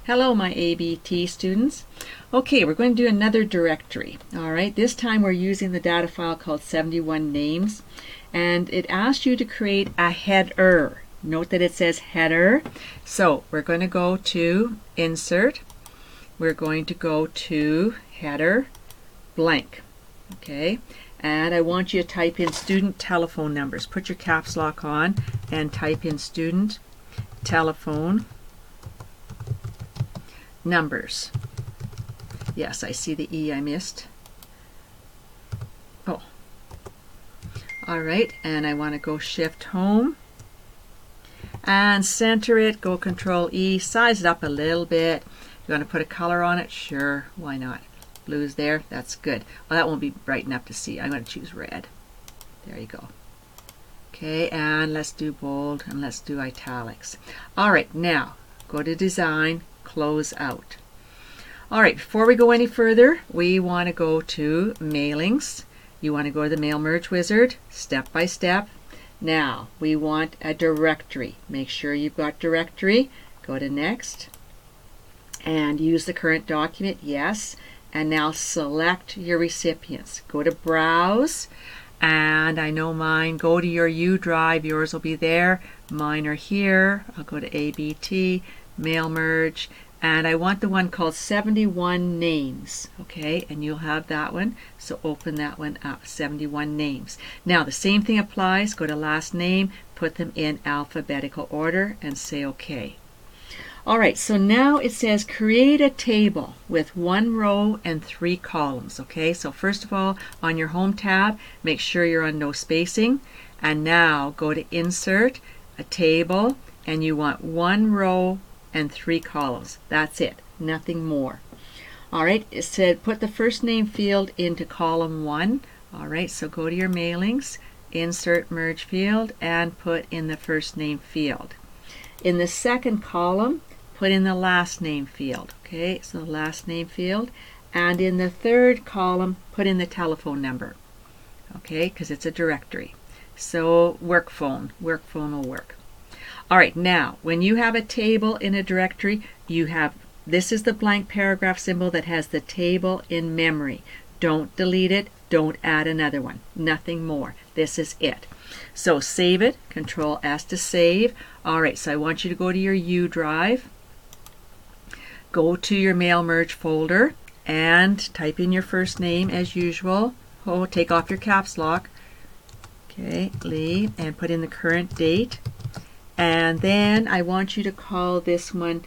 Hello, my ABT students. Okay, we're going to do another directory. All right, this time we're using the data file called 71 names, and it asked you to create a header. Note that it says header. So we're going to go to Insert. We're going to go to Header blank. Okay, and I want you to type in student telephone numbers. Put your caps lock on and type in student telephone numbers. Yes, I see the E I missed. Oh. Alright, and I want to go Shift Home and center it. Go Control E, size it up a little bit. You want to put a color on it? Sure, why not? Blue's there, that's good. Well, that won't be bright enough to see. I'm going to choose red. There you go. Okay, and let's do bold and let's do italics. Alright, now go to Design, Close Out. Alright, before we go any further, we want to go to Mailings. You want to go to the Mail Merge Wizard, step by step. Now, we want a directory. Make sure you've got directory. Go to Next. And use the current document, yes. And now select your recipients. Go to Browse. And I know mine. Go to your U drive. Yours will be there. Mine are here. I'll go to ABT, Mail Merge. And I want the one called 71 names, okay, and you'll have that one, so open that one up, 71 names. Now the same thing applies, go to last name, put them in alphabetical order, and say OK. Alright, so now it says create a table with 1 row and 3 columns, okay, so first of all, on your Home tab, make sure you're on no spacing, and now go to Insert, a table, and you want 1 row and 3 columns. That's it, nothing more. Alright, it said put the first name field into column 1. Alright, so go to your mailings, insert merge field, and put in the first name field. In the second column, put in the last name field. Okay, so the last name field. And in the third column, put in the telephone number. Okay, because it's a directory. So work phone will work. Alright, now, when you have a table in a directory, this is the blank paragraph symbol that has the table in memory. Don't delete it, don't add another one, nothing more. This is it. So save it, Control S to save. Alright, so I want you to go to your U drive, go to your Mail Merge folder, and type in your first name as usual. Oh, take off your caps lock. Okay, leave, and put in the current date. And then I want you to call this one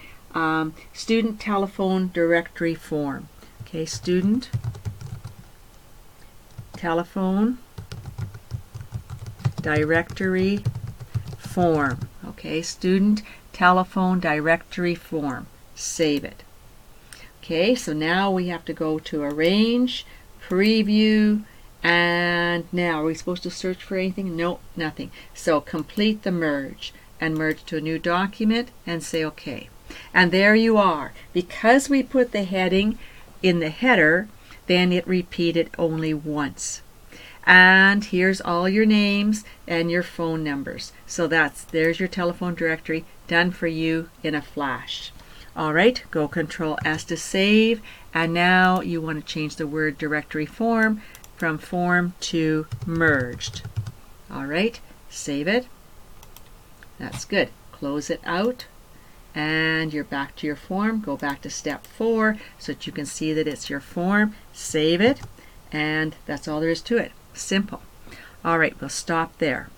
Student Telephone Directory Form. Okay, Student Telephone Directory Form. Okay, Student Telephone Directory Form. Save it. Okay, so now we have to go to Arrange, Preview, and now are we supposed to search for anything? No, nothing. So complete the merge and merge to a new document and say OK. And there you are. Because we put the heading in the header, then it repeated only once. And here's all your names and your phone numbers. So there's your telephone directory done for you in a flash. Alright, go Control S to save, and now you want to change the word directory form from form to merged. Alright, save it. That's good. Close it out, and you're back to your form. Go back to step 4 so that you can see that it's your form. Save it, and that's all there is to it. Simple. Alright, we'll stop there.